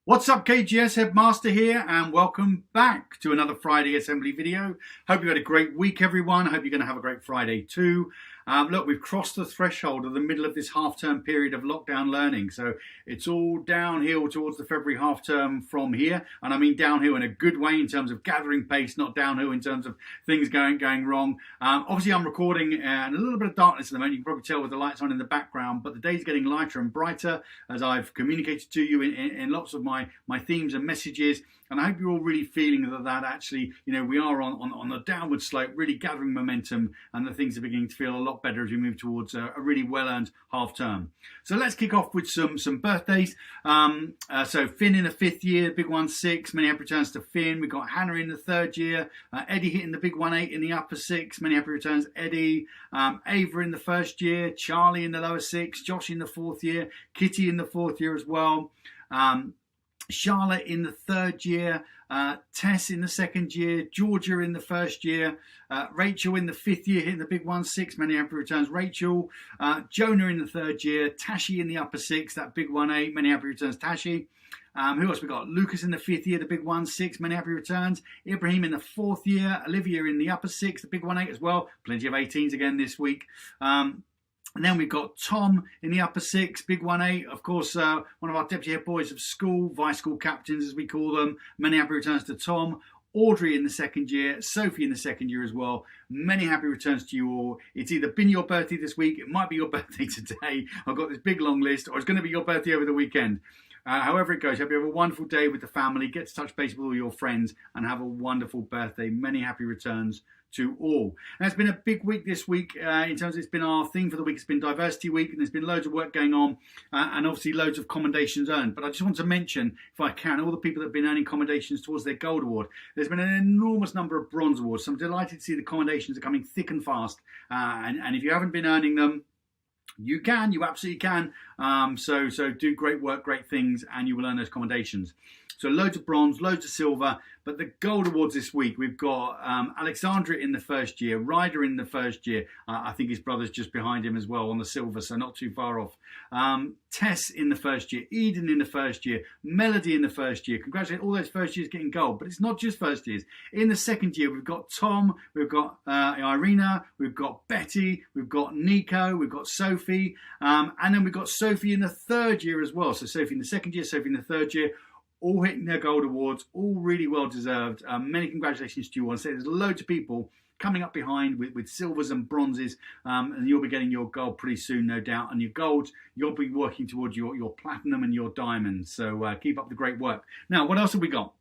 What's up, KGS Headmaster here, and welcome back to another Friday Assembly video. Hope you had a great week, everyone. Hope you're going to have a great Friday too. Look, we've crossed the threshold of the middle of this half-term period of lockdown learning, so it's all downhill towards the February half-term from here, and I mean downhill in a good way in terms of gathering pace, not downhill in terms of things going wrong. Obviously, I'm recording in a little bit of darkness at the moment. You can probably tell with the lights on in the background, but the day's getting lighter and brighter as I've communicated to you in lots of my themes and messages. And I hope you're all really feeling that actually, we are on a downward slope, really gathering momentum, and that things are beginning to feel a lot better as we move towards a really well-earned half-term. So let's kick off with some birthdays. So Finn in the 5th year, big 1-6, many happy returns to Finn. We've got Hannah in the 3rd year, Eddie hitting the big 1-8 in the upper 6, many happy returns, Eddie. Ava in the 1st year, Charlie in the lower 6, Josh in the 4th year, Kitty in the 4th year as well. Charlotte in the 3rd year, Tess in the 2nd year, Georgia in the 1st year, Rachel in the 5th year hitting the big 1-6, many happy returns, Rachel, Jonah in the 3rd year, Tashi in the upper 6, that big 1-8, many happy returns, Tashi. Who else we got? Lucas in the 5th year, the big 1-6, many happy returns. Ibrahim in the 4th year, Olivia in the upper 6, the big 1-8 as well, plenty of 18s again this week. And then we've got Tom in the upper 6, big 1-8. Of course, one of our deputy head boys of school, vice school captains as we call them. Many happy returns to Tom. Audrey in the 2nd year, Sophie in the 2nd year as well. Many happy returns to you all. It's either been your birthday this week, it might be your birthday today. I've got this big long list, or it's going to be your birthday over the weekend. However it goes, hope you have a wonderful day with the family, get to touch base with all your friends, and have a wonderful birthday. Many happy returns to all. Now, it's been a big week this week in terms of it's been our theme for the week. It's been Diversity Week, and there's been loads of work going on and obviously loads of commendations earned. But I just want to mention, if I can, all the people that have been earning commendations towards their gold award. There's been an enormous number of bronze awards, so I'm delighted to see the commendations are coming thick and fast. And if you haven't been earning them, you absolutely can. So do great work, great things, and you will earn those commendations. So loads of bronze, loads of silver, but the gold awards this week, we've got Alexandra in the 1st year, Ryder in the 1st year. I think his brother's just behind him as well on the silver, so not too far off. Tess in the 1st year, Eden in the 1st year, Melody in the 1st year. Congratulations, all those 1st years getting gold, but it's not just 1st years. In the 2nd year, we've got Tom, we've got Irina, we've got Betty, we've got Nico, we've got Sophie, and then we've got Sophie in the 3rd year as well. So Sophie in the 2nd year, Sophie in the 3rd year, all hitting their gold awards, all really well deserved. Many congratulations to you all. So there's loads of people coming up behind with silvers and bronzes, and you'll be getting your gold pretty soon, no doubt. And your gold, you'll be working towards your platinum and your diamonds. So keep up the great work. Now, what else have we got?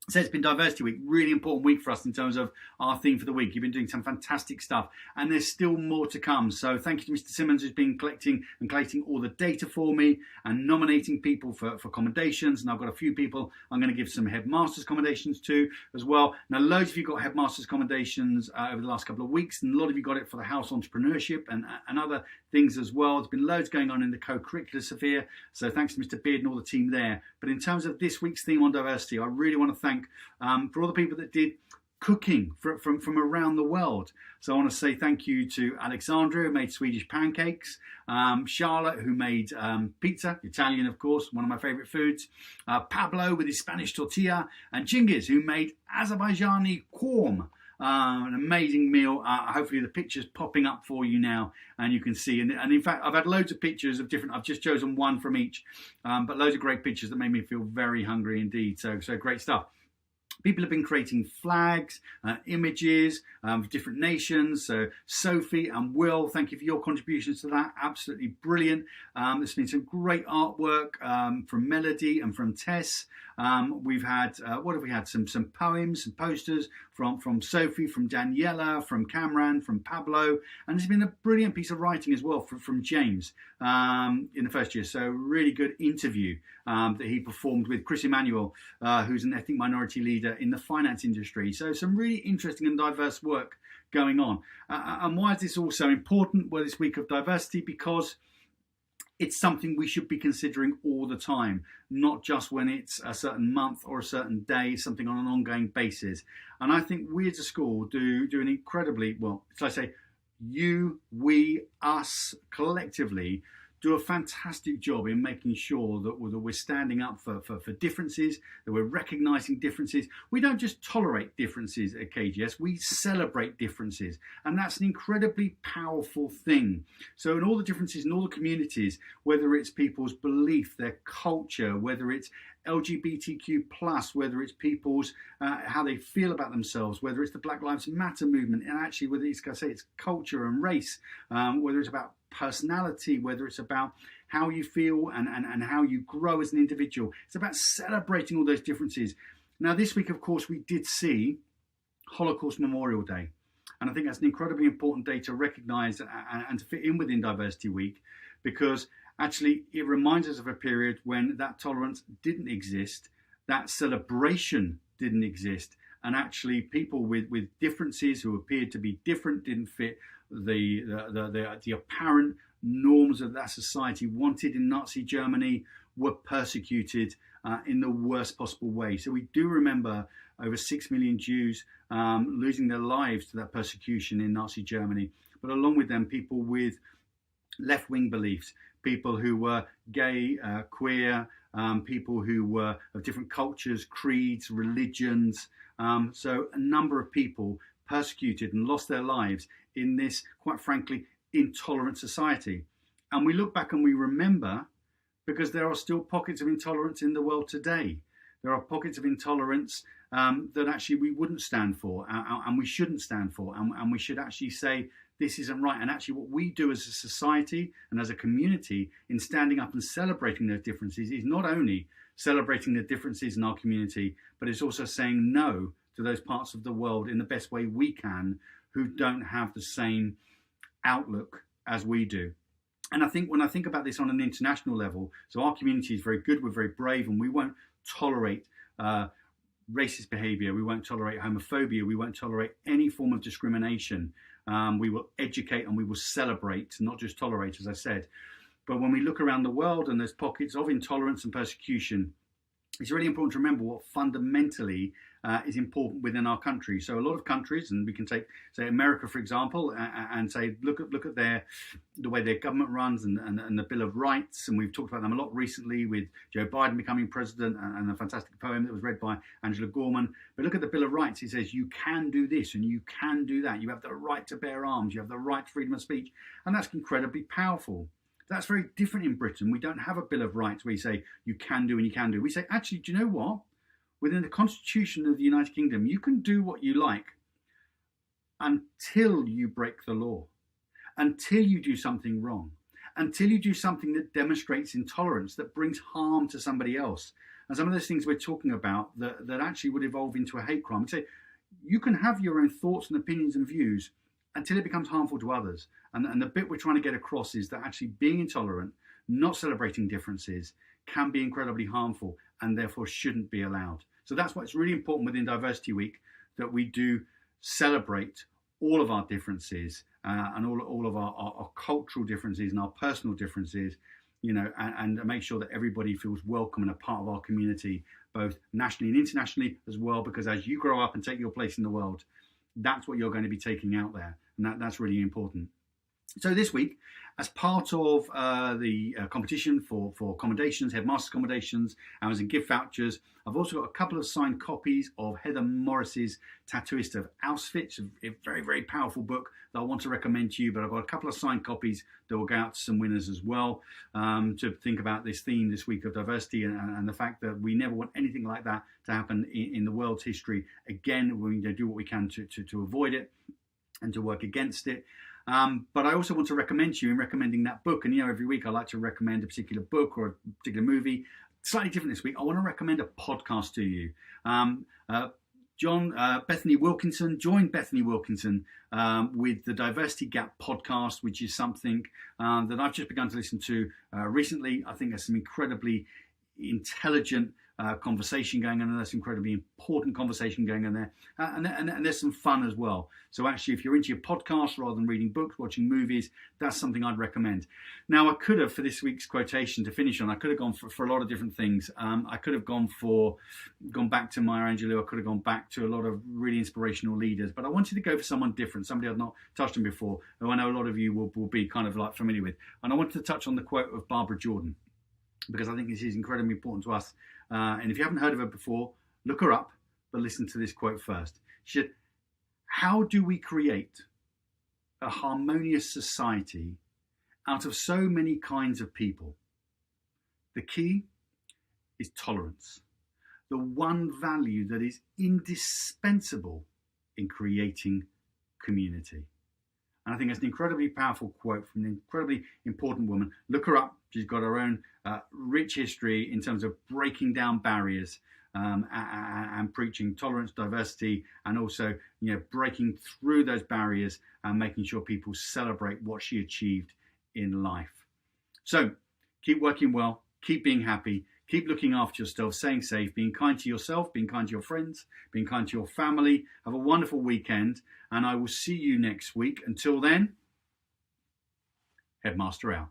So it's been Diversity Week, really important week for us in terms of our theme for the week. You've been doing some fantastic stuff, and there's still more to come. So thank you to Mr. Simmons, who's been collecting all the data for me and nominating people for accommodations. And I've got a few people I'm going to give some headmasters accommodations to as well. Now, loads of you got headmasters accommodations over the last couple of weeks, and a lot of you got it for the house entrepreneurship and other things as well. There's been loads going on in the co-curricular sphere. So thanks to Mr. Beard and all the team there. But in terms of this week's theme on diversity, I really want to thank for all the people that did cooking from around the world. So I want to say thank you to Alexandra, who made Swedish pancakes, Charlotte, who made pizza, Italian of course, one of my favorite foods, Pablo with his Spanish tortilla, and Chingiz, who made Azerbaijani korm. An amazing meal. Hopefully the picture's popping up for you now and you can see, and in fact I've had loads of pictures of different, I've just chosen one from each, but loads of great pictures that made me feel very hungry indeed. So great stuff. People have been creating flags, images of different nations. So Sophie and Will, thank you for your contributions to that. Absolutely brilliant. There's been some great artwork from Melody and from Tess. We've had, what have we had? Some poems, some posters from Sophie, from Daniela, from Cameron, from Pablo. And there's been a brilliant piece of writing as well from James in the 1st year. So really good interview that he performed with Chris Emmanuel, who's an ethnic minority leader in the finance industry. So some really interesting and diverse work going on. And why is this all so important? Well, this week of diversity, because it's something we should be considering all the time, not just when it's a certain month or a certain day, something on an ongoing basis. And I think we as a school do an incredibly, well, shall I say, you, we, us, collectively, do a fantastic job in making sure that we're standing up for differences, that we're recognising differences. We don't just tolerate differences at KGS, we celebrate differences. And that's an incredibly powerful thing. So in all the differences in all the communities, whether it's people's belief, their culture, whether it's LGBTQ+, whether it's people's how they feel about themselves, whether it's the Black Lives Matter movement, and actually whether it's, it's culture and race, whether it's about personality, whether it's about how you feel and how you grow as an individual. It's about celebrating all those differences. Now, this week, of course, we did see Holocaust Memorial Day. And I think that's an incredibly important day to recognise and to fit in within Diversity Week, because actually it reminds us of a period when that tolerance didn't exist, that celebration didn't exist, and actually people with differences who appeared to be different didn't fit the apparent norms of that society wanted in Nazi Germany, were persecuted in the worst possible way. So we do remember over 6 million Jews losing their lives to that persecution in Nazi Germany, but along with them people with left-wing beliefs, people who were gay, queer, people who were of different cultures, creeds, religions. So a number of people persecuted and lost their lives in this, quite frankly, intolerant society. And we look back and we remember, because there are still pockets of intolerance in the world today. There are pockets of intolerance that actually we wouldn't stand for, and we shouldn't stand for, and we should actually say this isn't right. And actually what we do as a society and as a community in standing up and celebrating those differences is not only celebrating the differences in our community, but it's also saying no to those parts of the world in the best way we can who don't have the same outlook as we do. And I think when I think about this on an international level, so our community is very good, we're very brave, and we won't tolerate racist behaviour, we won't tolerate homophobia, we won't tolerate any form of discrimination. We will educate and we will celebrate, not just tolerate, as I said. But when we look around the world and there's pockets of intolerance and persecution, it's really important to remember what fundamentally is important within our country. So a lot of countries, and we can take, say, America, for example, and say, look at the way their government runs and the Bill of Rights. And we've talked about them a lot recently with Joe Biden becoming president and a fantastic poem that was read by Angela Gorman. But look at the Bill of Rights. It says you can do this and you can do that. You have the right to bear arms. You have the right to freedom of speech. And that's incredibly powerful. That's very different in Britain. We don't have a Bill of Rights where you say you can do and you can do. We say, actually, do you know what? Within the Constitution of the United Kingdom, you can do what you like until you break the law, until you do something wrong, until you do something that demonstrates intolerance, that brings harm to somebody else. And some of those things we're talking about that actually would evolve into a hate crime. We say, you can have your own thoughts and opinions and views until it becomes harmful to others. And the bit we're trying to get across is that actually being intolerant, not celebrating differences, can be incredibly harmful and therefore shouldn't be allowed. So that's why it's really important within Diversity Week that we do celebrate all of our differences and all of our cultural differences and our personal differences, you know, and make sure that everybody feels welcome and a part of our community, both nationally and internationally as well, because as you grow up and take your place in the world, that's what you're going to be taking out there. And that's really important. So this week, as part of the competition for accommodations, Headmaster's Accommodations, Amazon gift vouchers, I've also got a couple of signed copies of Heather Morris's Tattooist of Auschwitz, a very, very powerful book that I want to recommend to you, but I've got a couple of signed copies that will go out to some winners as well, to think about this theme this week of diversity and the fact that we never want anything like that to happen in the world's history. Again, we need to do what we can to avoid it and to work against it. But I also want to recommend to you in recommending that book. And, you know, every week I like to recommend a particular book or a particular movie. Slightly different this week. I want to recommend a podcast to you. Bethany Wilkinson joined Bethany Wilkinson with the Diversity Gap podcast, which is something that I've just begun to listen to recently. I think there's some incredibly intelligent conversation going on, and that's incredibly important conversation going on there, and there's some fun as well. So actually, if you're into your podcast rather than reading books, watching movies, that's something I'd recommend. Now, I could have, for this week's quotation to finish on, I could have gone for a lot of different things. I could have gone back to Maya Angelou. I could have gone back to a lot of really inspirational leaders, but I wanted to go for someone different, somebody I've not touched on before, who I know a lot of you will be kind of like familiar with. And I wanted to touch on the quote of Barbara Jordan, because I think this is incredibly important to us. And if you haven't heard of her before, look her up, but listen to this quote first. She said, "How do we create a harmonious society out of so many kinds of people? The key is tolerance, the one value that is indispensable in creating community." And I think it's an incredibly powerful quote from an incredibly important woman. Look her up. She's got her own rich history in terms of breaking down barriers and preaching tolerance, diversity, and also breaking through those barriers and making sure people celebrate what she achieved in life. So keep working well, keep being happy, keep looking after yourself, staying safe, being kind to yourself, being kind to your friends, being kind to your family. Have a wonderful weekend, and I will see you next week. Until then, Headmaster out.